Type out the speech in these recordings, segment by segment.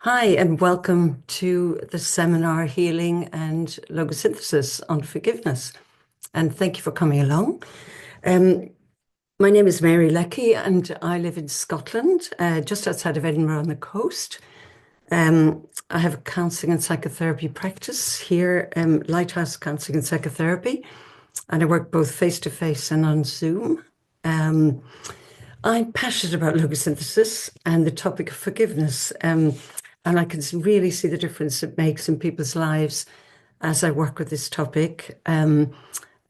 Hi, and welcome to the seminar Healing and Logosynthesis on Forgiveness. And thank you for coming along. My name is Mary Leckie, and I live in Scotland, just outside of Edinburgh on the coast. I have a counselling and psychotherapy practice here, Lighthouse Counselling and Psychotherapy, and I work both face-to-face and on Zoom. I'm passionate about logosynthesis and the topic of forgiveness, and I can really see the difference it makes in people's lives as I work with this topic and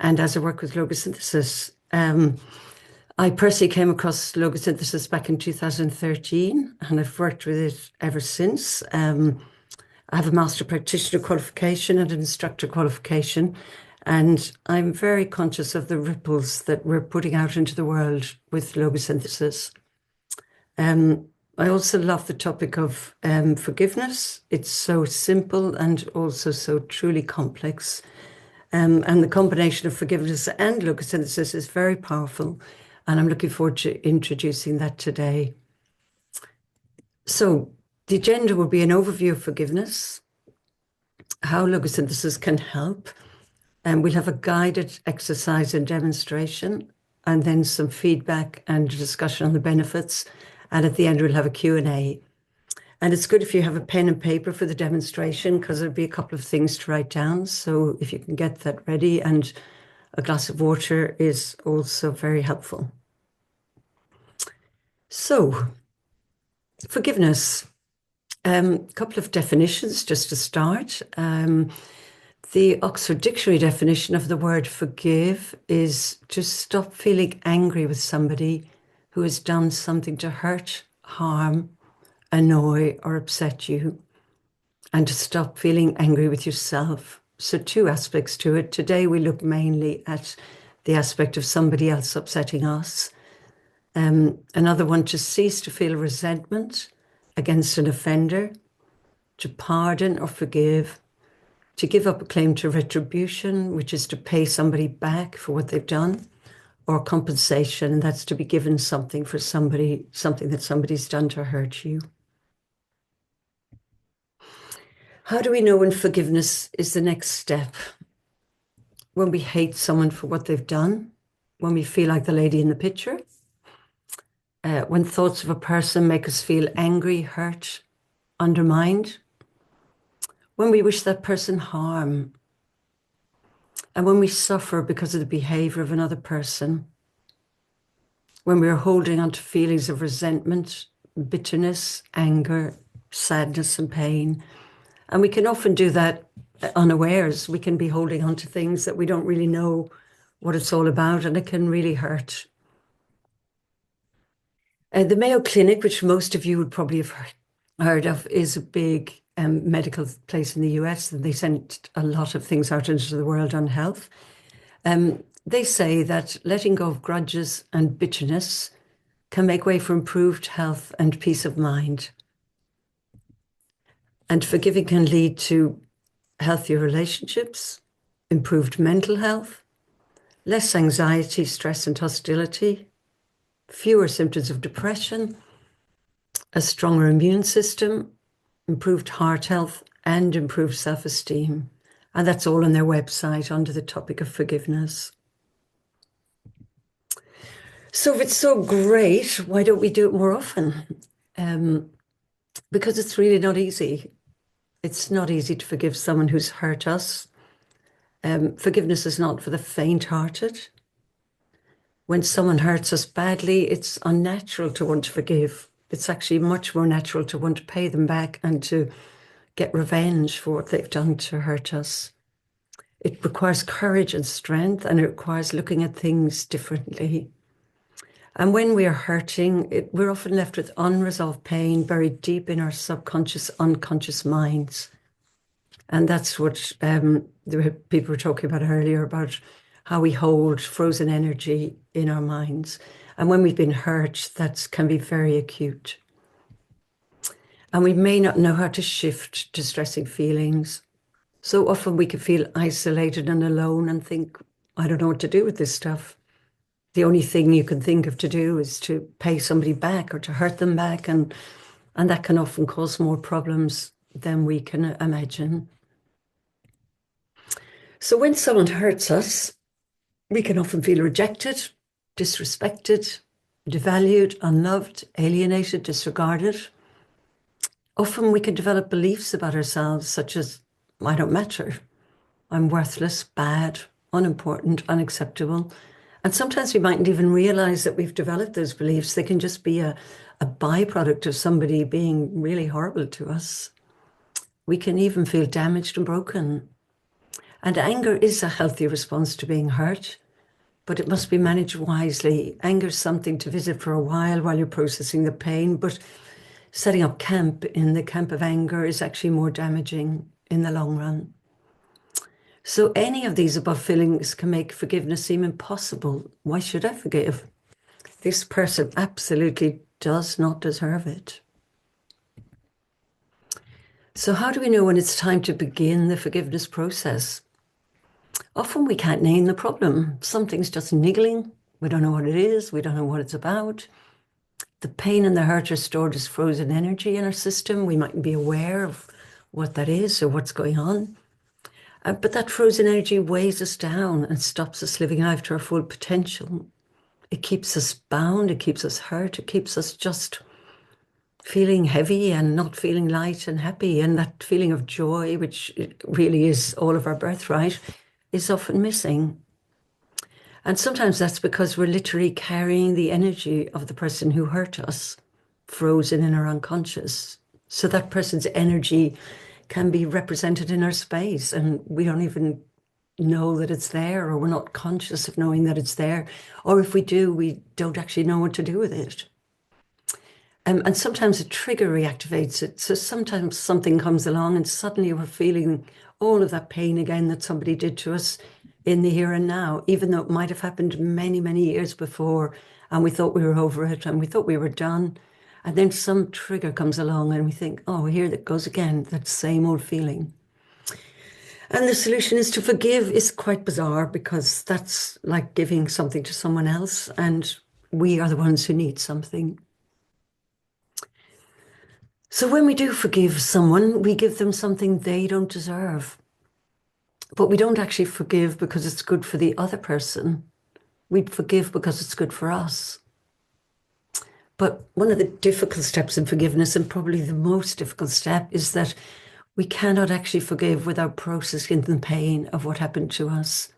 as I work with logosynthesis. I personally came across logosynthesis back in 2013, and I've worked with it ever since. I have a Master Practitioner qualification and an Instructor qualification, and I'm very conscious of the ripples that we're putting out into the world with logosynthesis. I also love the topic of forgiveness. It's so simple and also so truly complex. And the combination of forgiveness and logosynthesis is very powerful. And I'm looking forward to introducing that today. So the agenda will be an overview of forgiveness, how logosynthesis can help, and we'll have a guided exercise and demonstration, and then some feedback and a discussion on the benefits. And at the end, we'll have a Q&A. And it's good if you have a pen and paper for the demonstration, because there'll be a couple of things to write down. So if you can get that ready, and a glass of water is also very helpful. So, forgiveness. A couple of definitions just to start. The Oxford Dictionary definition of the word forgive is to stop feeling angry with somebody who has done something to hurt, harm, annoy, or upset you, and to stop feeling angry with yourself. So two aspects to it. Today we look mainly at the aspect of somebody else upsetting us. Another one, to cease to feel resentment against an offender, to pardon or forgive, to give up a claim to retribution, which is to pay somebody back for what they've done, or compensation, and that's to be given something for somebody, something that somebody's done to hurt you. How do we know when forgiveness is the next step? When we hate someone for what they've done, when we feel like the lady in the picture, when thoughts of a person make us feel angry, hurt, undermined, when we wish that person harm, and when we suffer because of the behavior of another person, when we are holding on to feelings of resentment, bitterness, anger, sadness, and pain. And we can often do that unawares. We can be holding on to things that we don't really know what it's all about, and it can really hurt. The Mayo Clinic, which most of you would probably have heard of, is a big medical place in the US, and they send a lot of things out into the world on health. They say that letting go of grudges and bitterness can make way for improved health and peace of mind. And forgiving can lead to healthier relationships, improved mental health, less anxiety, stress, and hostility, fewer symptoms of depression, a stronger immune system, improved heart health, and improved self-esteem. And that's all on their website under the topic of forgiveness. So if it's so great, why don't we do it more often? Because it's really not easy. It's not easy to forgive someone who's hurt us. Forgiveness is not for the faint-hearted. When someone hurts us badly, it's unnatural to want to forgive. It's actually much more natural to want to pay them back and to get revenge for what they've done to hurt us. It requires courage and strength, and it requires looking at things differently. And when we are hurting, we're often left with unresolved pain buried deep in our subconscious, unconscious minds. And that's what the people were talking about earlier, about how we hold frozen energy in our minds. And when we've been hurt, that can be very acute. And we may not know how to shift distressing feelings. So often we can feel isolated and alone and think, I don't know what to do with this stuff. The only thing you can think of to do is to pay somebody back or to hurt them back. And And that can often cause more problems than we can imagine. So when someone hurts us, we can often feel rejected, disrespected, devalued, unloved, alienated, disregarded. Often we can develop beliefs about ourselves such as, I don't matter, I'm worthless, bad, unimportant, unacceptable. And sometimes we mightn't even realize that we've developed those beliefs. They can just be a byproduct of somebody being really horrible to us. We can even feel damaged and broken. And anger is a healthy response to being hurt, but it must be managed wisely. Anger is something to visit for a while you're processing the pain, but setting up camp in the camp of anger is actually more damaging in the long run. So any of these above feelings can make forgiveness seem impossible. Why should I forgive? This person absolutely does not deserve it. So how do we know when it's time to begin the forgiveness process? Often we can't name the problem. Something's just niggling. We don't know what it is. We don't know what it's about. The pain and the hurt are stored as frozen energy in our system. We mightn't be aware of what that is or what's going on. But that frozen energy weighs us down and stops us living life to our full potential. It keeps us bound. It keeps us hurt. It keeps us just feeling heavy and not feeling light and happy. And that feeling of joy, which really is all of our birthright, is often missing. And sometimes that's because we're literally carrying the energy of the person who hurt us, frozen in our unconscious. So that person's energy can be represented in our space, and we don't even know that it's there, or we're not conscious of knowing that it's there. Or if we do, we don't actually know what to do with it. And sometimes a trigger reactivates it. So sometimes something comes along and suddenly we're feeling all of that pain again that somebody did to us in the here and now, even though it might have happened many, many years before, and we thought we were over it and we thought we were done. And then some trigger comes along and we think, oh, here that goes again, that same old feeling. And the solution is to forgive is quite bizarre, because that's like giving something to someone else, and we are the ones who need something. So when we do forgive someone, we give them something they don't deserve. But we don't actually forgive because it's good for the other person. We forgive because it's good for us. But one of the difficult steps in forgiveness, and probably the most difficult step, is that we cannot actually forgive without processing the pain of what happened to us.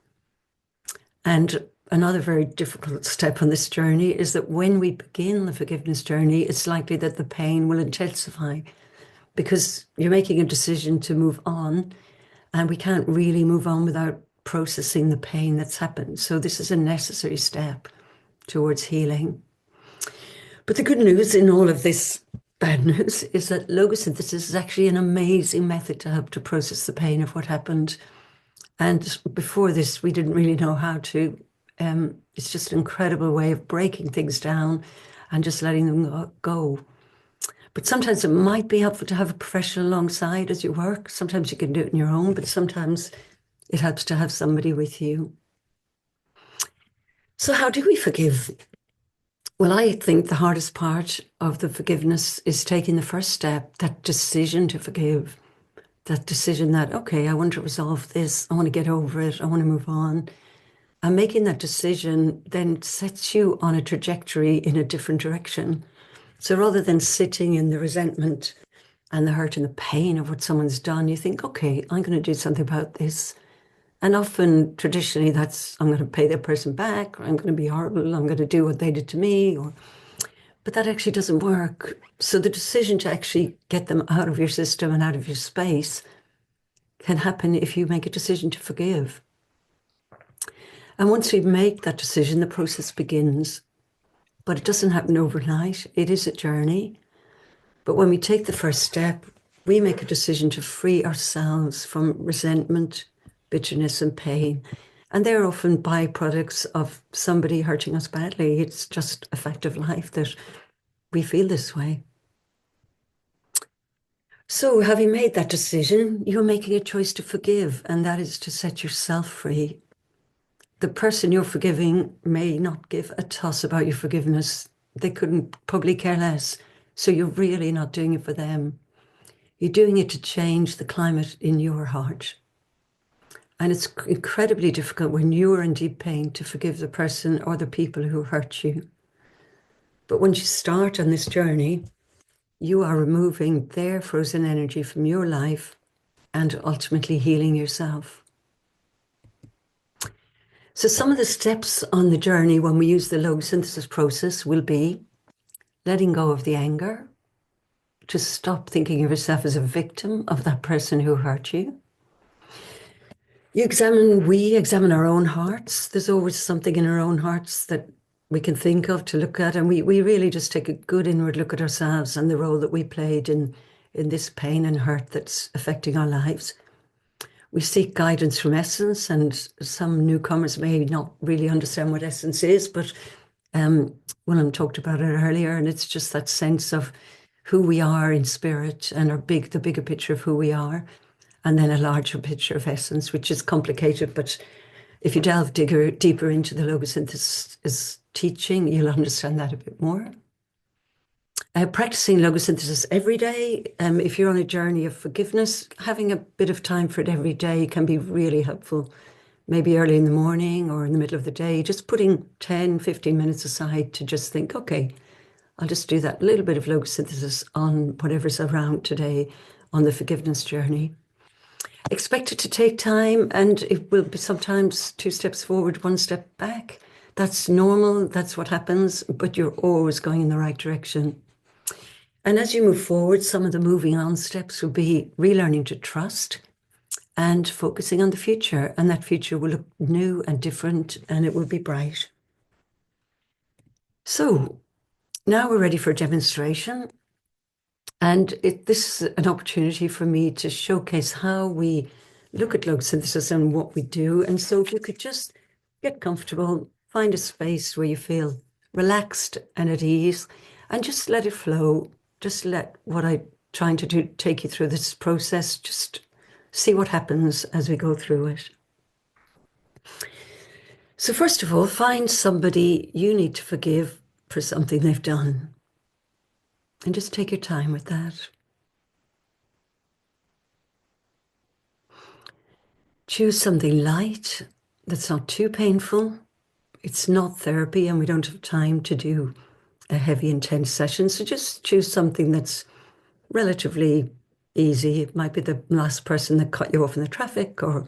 And another very difficult step on this journey is that when we begin the forgiveness journey, it's likely that the pain will intensify, because you're making a decision to move on, and we can't really move on without processing the pain that's happened. So this is a necessary step towards healing. But the good news in all of this bad news is that logosynthesis is actually an amazing method to help to process the pain of what happened. And before this, we didn't really know how to. It's just an incredible way of breaking things down and just letting them go. But sometimes it might be helpful to have a professional alongside as you work. Sometimes you can do it on your own, but sometimes it helps to have somebody with you. So how do we forgive? Well, I think the hardest part of the forgiveness is taking the first step, that decision to forgive, that decision that, okay, I want to resolve this, I want to get over it, I want to move on. And making that decision then sets you on a trajectory in a different direction. So rather than sitting in the resentment and the hurt and the pain of what someone's done, you think, okay, I'm going to do something about this. And often, traditionally, that's, I'm going to pay that person back, or I'm going to be horrible, I'm going to do what they did to me, but that actually doesn't work. So the decision to actually get them out of your system and out of your space can happen if you make a decision to forgive. And once we make that decision, the process begins. But it doesn't happen overnight. It is a journey. But when we take the first step, we make a decision to free ourselves from resentment, bitterness, and pain. And they're often byproducts of somebody hurting us badly. It's just a fact of life that we feel this way. So having made that decision, you're making a choice to forgive, and that is to set yourself free. The person you're forgiving may not give a toss about your forgiveness. They couldn't probably care less. So you're really not doing it for them. You're doing it to change the climate in your heart. And it's incredibly difficult when you are in deep pain to forgive the person or the people who hurt you. But once you start on this journey, you are removing their frozen energy from your life and ultimately healing yourself. So some of the steps on the journey when we use the logosynthesis process will be letting go of the anger, to stop thinking of yourself as a victim of that person who hurt you. We examine our own hearts. There's always something in our own hearts that we can think of to look at. And we really just take a good inward look at ourselves and the role that we played in this pain and hurt that's affecting our lives. We seek guidance from Essence, and some newcomers may not really understand what Essence is, but Willem talked about it earlier, and it's just that sense of who we are in spirit and the bigger picture of who we are, and then a larger picture of Essence, which is complicated, but if you delve deeper into the logosynthesis teaching, you'll understand that a bit more. Practicing logosynthesis every day, if you're on a journey of forgiveness, having a bit of time for it every day can be really helpful. Maybe early in the morning or in the middle of the day, just putting 10, 15 minutes aside to just think, okay, I'll just do that little bit of logosynthesis on whatever's around today on the forgiveness journey. Expect it to take time, and it will be sometimes 2 steps forward, 1 step back. That's normal, that's what happens, but you're always going in the right direction. And as you move forward, some of the moving on steps will be relearning to trust and focusing on the future. And that future will look new and different, and it will be bright. So now we're ready for a demonstration. And this is an opportunity for me to showcase how we look at logosynthesis and what we do. And so if you could just get comfortable, find a space where you feel relaxed and at ease, and just let it flow. Just let what I'm trying to do take you through this process. Just see what happens as we go through it. So first of all, find somebody you need to forgive for something they've done. And just take your time with that. Choose something light that's not too painful. It's not therapy, and we don't have time to do a heavy, intense session. So just choose something that's relatively easy. It might be the last person that cut you off in the traffic, or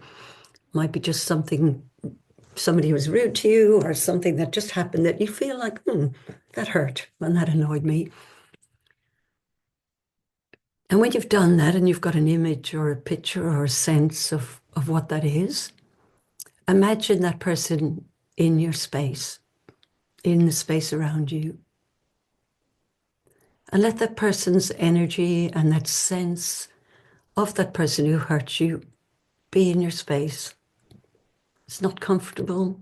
might be just somebody was rude to you, or something that just happened that you feel like, that hurt and that annoyed me. And when you've done that and you've got an image or a picture or a sense of what that is, imagine that person in your space, in the space around you. And let that person's energy and that sense of that person who hurt you be in your space. It's not comfortable.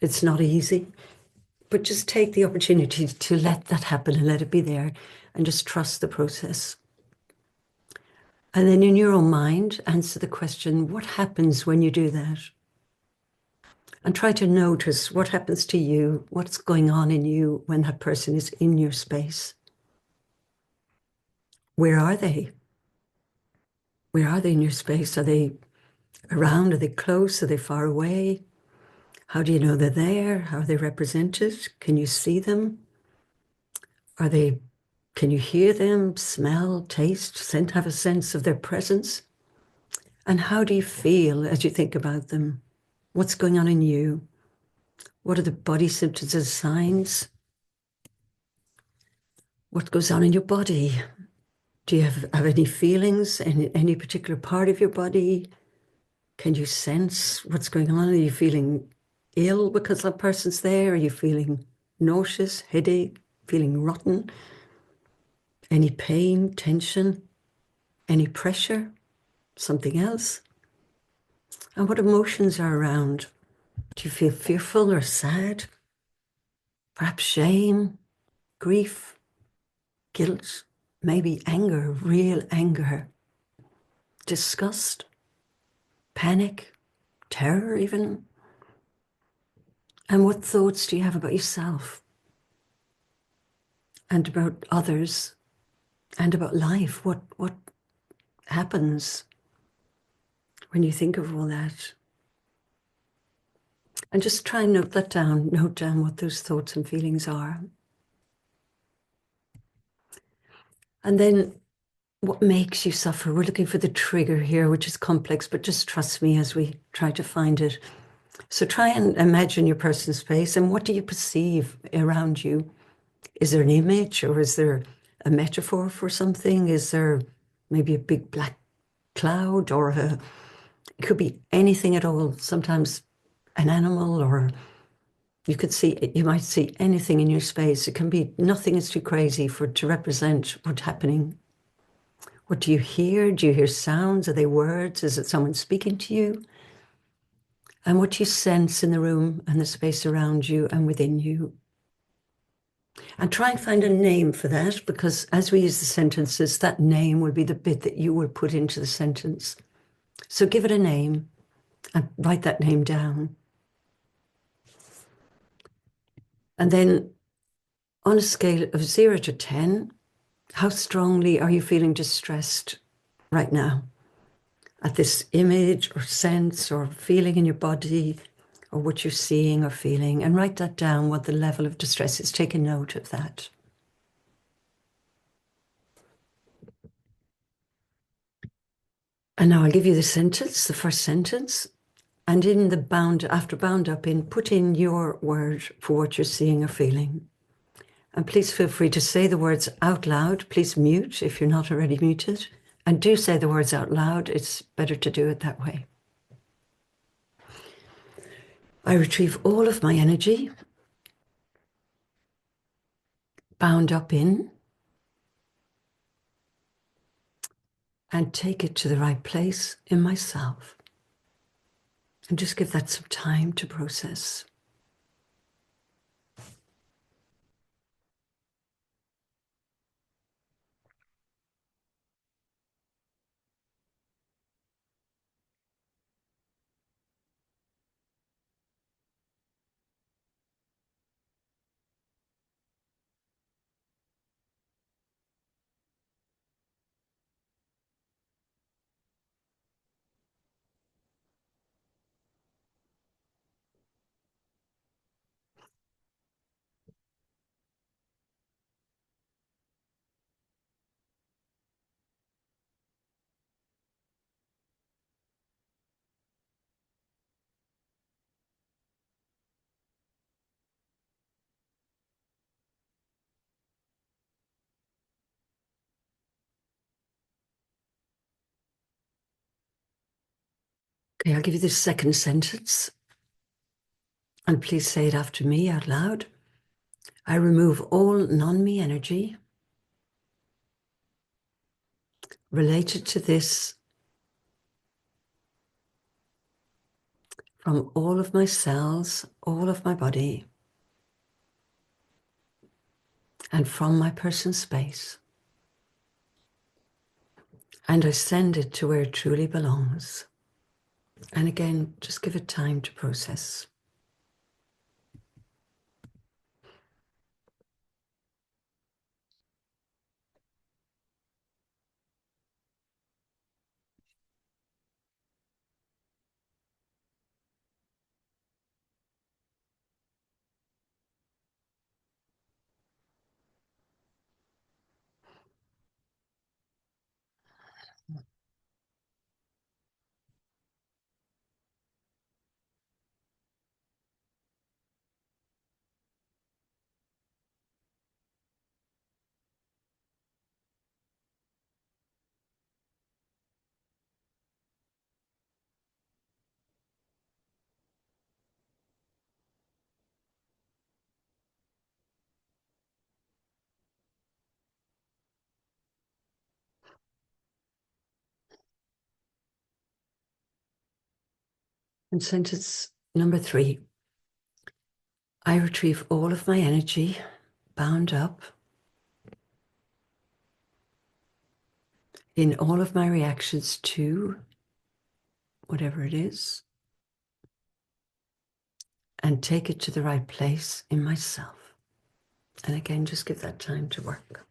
It's not easy. But just take the opportunity to let that happen and let it be there, and just trust the process. And then in your own mind, answer the question, what happens when you do that? And try to notice what happens to you, what's going on in you when that person is in your space. Where are they? Where are they in your space? Are they around? Are they close? Are they far away? How do you know they're there? How are they represented? Can you see them? Can you hear them, smell, taste, have a sense of their presence? And how do you feel as you think about them? What's going on in you? What are the body symptoms and signs? What goes on in your body? Do you have any feelings in any particular part of your body? Can you sense what's going on? Are you feeling ill because that person's there? Are you feeling nauseous, headache, feeling rotten? Any pain, tension, any pressure, something else? And what emotions are around? Do you feel fearful or sad? Perhaps shame, grief, guilt, maybe anger, real anger, disgust, panic, terror even? And what thoughts do you have about yourself and about others and about life. What happens when you think of all that? And just try and note that down. Note down what those thoughts and feelings are. And then what makes you suffer? We're looking for the trigger here, which is complex, but just trust me as we try to find it. So try and imagine your person's face, and what do you perceive around you? Is there an image, or is there a metaphor for something? Is there maybe a big black cloud, or it could be anything at all. Sometimes an animal, or you might see anything in your space. It can be, nothing is too crazy to represent what's happening. What do you hear? Do you hear sounds? Are they words? Is it someone speaking to you? And what do you sense in the room and the space around you and within you? And try and find a name for that, because as we use the sentences, that name will be the bit that you will put into the sentence. So give it a name and write that name down. And then on a scale of 0 to 10, how strongly are you feeling distressed right now at this image or sense or feeling in your body, or what you're seeing or feeling? And write that down, what the level of distress is. Take a note of that. And now I'll give you the sentence, the first sentence. And in the after bound up in, put in your word for what you're seeing or feeling. And please feel free to say the words out loud. Please mute if you're not already muted. And do say the words out loud. It's better to do it that way. I retrieve all of my energy, bound up in, and take it to the right place in myself. And just give that some time to process. Okay, I'll give you the second sentence. And please say it after me out loud. I remove all non-me energy related to this from all of my cells, all of my body, and from my person's space. And I send it to where it truly belongs. And again, just give it time to process. And sentence number 3. I retrieve all of my energy bound up in all of my reactions to whatever it is, and take it to the right place in myself. And again, just give that time to work.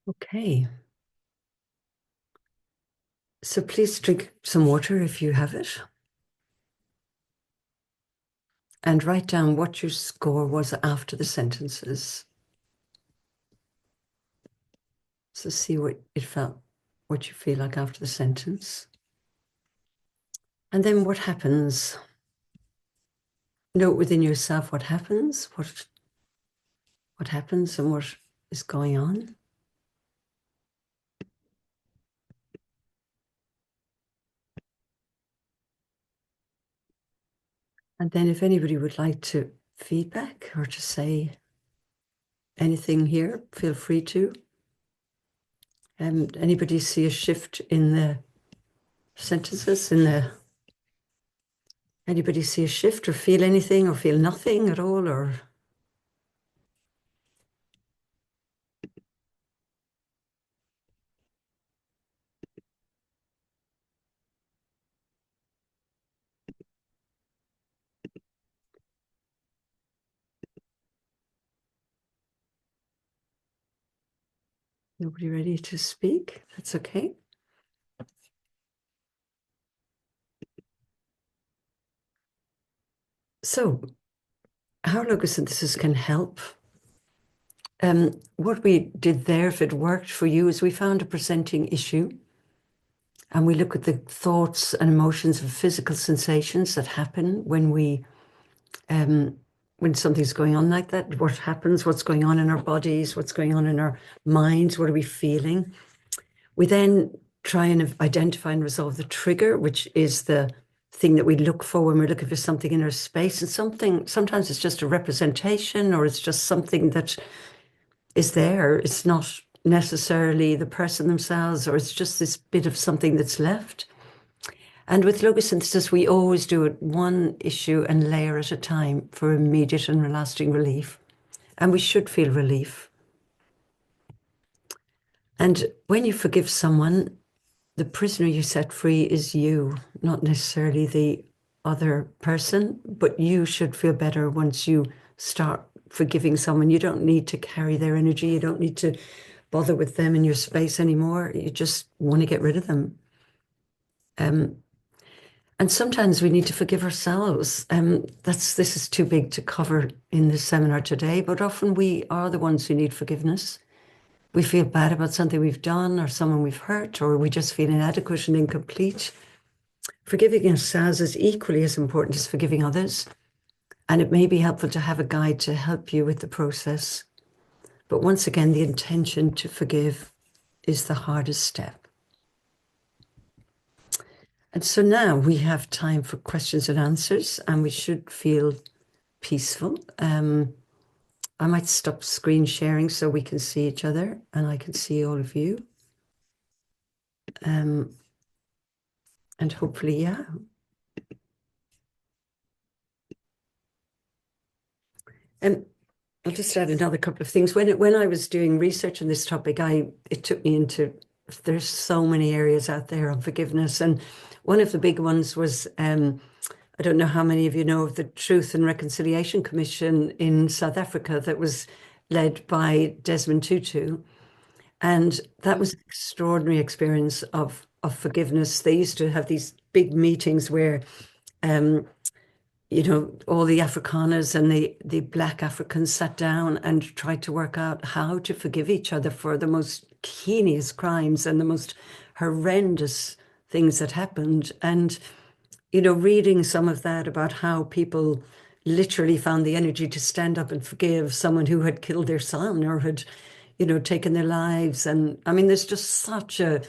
Okay. So please drink some water if you have it. And write down what your score was after the sentences. So see what it felt, what you feel like after the sentence. And then what happens? Note within yourself what happens, what happens and what is going on. And then if anybody would like to feedback or to say anything here, feel free to. Anybody see a shift in the sentences, anybody see a shift or feel anything or feel nothing at all, or? Nobody ready to speak? That's okay. So, how logosynthesis can help. What we did there, if it worked for you, is we found a presenting issue and we look at the thoughts and emotions and physical sensations that happen when something's going on like that. What happens, what's going on in our bodies, what's going on in our minds, what are we feeling? We then try and identify and resolve the trigger, which is the thing that we look for when we're looking for something in our space. And sometimes it's just a representation, or it's just something that is there. It's not necessarily the person themselves, or it's just this bit of something that's left. And with logosynthesis, we always do it one issue and layer at a time for immediate and lasting relief. And we should feel relief. And when you forgive someone, the prisoner you set free is you, not necessarily the other person, but you should feel better once you start forgiving someone. You don't need to carry their energy. You don't need to bother with them in your space anymore. You just want to get rid of them. And sometimes we need to forgive ourselves. This is too big to cover in this seminar today, but often we are the ones who need forgiveness. We feel bad about something we've done or someone we've hurt, or we just feel inadequate and incomplete. Forgiving ourselves is equally as important as forgiving others. And it may be helpful to have a guide to help you with the process. But once again, the intention to forgive is the hardest step. And so now we have time for questions and answers, and we should feel peaceful. I might stop screen sharing so we can see each other and I can see all of you. And hopefully, yeah. And I'll just add another couple of things. When I was doing research on this topic, it took me into, there's so many areas out there on forgiveness. And one of the big ones was, I don't know how many of you know of the Truth and Reconciliation Commission in South Africa that was led by Desmond Tutu. And that was an extraordinary experience of forgiveness. They used to have these big meetings where all the Afrikaners and the Black Africans sat down and tried to work out how to forgive each other for the most heinous crimes and the most horrendous things that happened. And, reading some of that about how people literally found the energy to stand up and forgive someone who had killed their son or had, taken their lives. And I mean, there's just such a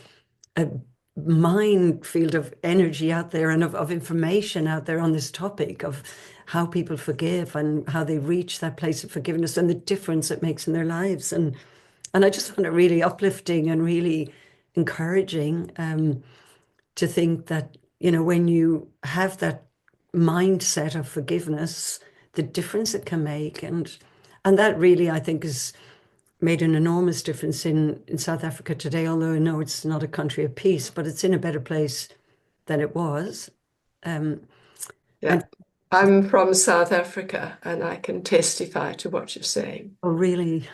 minefield of energy out there and of information out there on this topic of how people forgive and how they reach that place of forgiveness and the difference it makes in their lives. And I just found it really uplifting and really encouraging to think that, when you have that mindset of forgiveness, the difference it can make. And that really, I think, has made an enormous difference in South Africa today, although I know it's not a country of peace, but it's in a better place than it was. Yeah, I'm from South Africa and I can testify to what you're saying. Oh, really?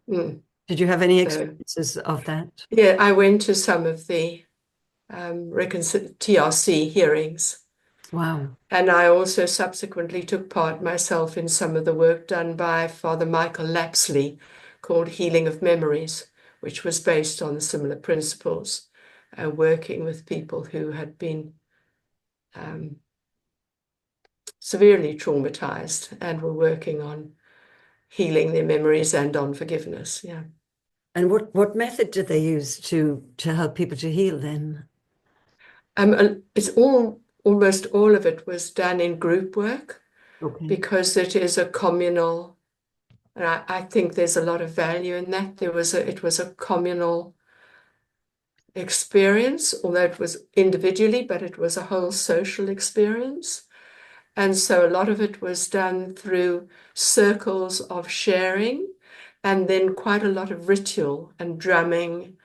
Mm. Did you have any So, experiences of that? yeah, I went to some of the TRC hearings. Wow. And I also subsequently took part myself in some of the work done by Father Michael Lapsley called Healing of Memories, which was based on similar principles, working with people who had been severely traumatized and were working on healing their memories and on forgiveness. Yeah. And what method did they use to help people to heal then? It's almost all of it was done in group work Okay. because it is a communal, and I think there's a lot of value in that. It was a communal experience, although it was individually, but it was a whole social experience. And so a lot of it was done through circles of sharing, and then quite a lot of ritual and drumming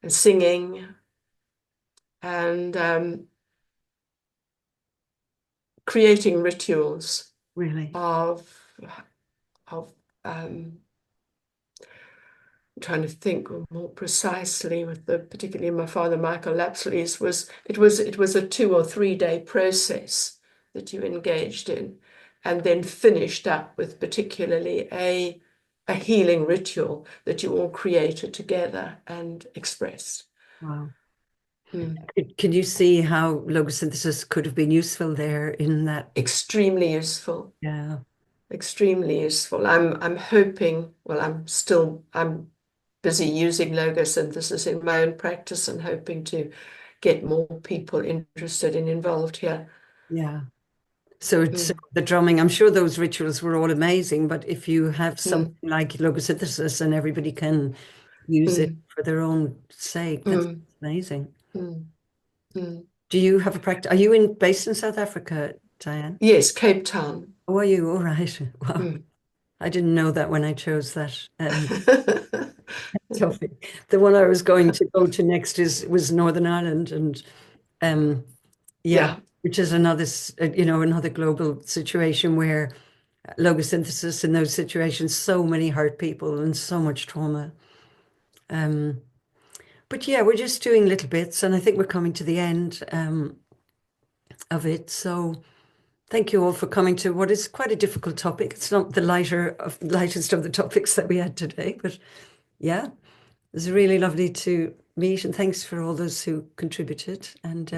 and singing and creating rituals Really? of I'm trying to think more precisely with particularly my father Michael Lapsley's it was a 2 or 3 day process that you engaged in, and then finished up with particularly a healing ritual that you all created together and expressed. Wow. Mm. Can you see how logosynthesis could have been useful there in that? Extremely useful. Yeah. Extremely useful. I'm hoping, well, I'm busy using logosynthesis in my own practice and hoping to get more people interested and involved here. Yeah. So it's Mm, the drumming. I'm sure those rituals were all amazing, but if you have something mm, like logosynthesis and everybody can use it mm, for their own sake, that's mm, amazing. mm, mm. Do you have a practice? Are you based in South Africa, Diane? Yes, Cape Town. Oh, are you? All right. Wow. Mm. I didn't know that when I chose that topic. The one I was going to go to next was Northern Ireland, and um, yeah, Yeah. which is another global situation where logosynthesis in those situations, so many hurt people and so much trauma. Um, but yeah, we're just doing little bits, and I think we're coming to the end of it. So thank you all for coming to what is quite a difficult topic. It's not the lightest of the topics that we had today, but yeah, it was really lovely to meet, and thanks for all those who contributed. And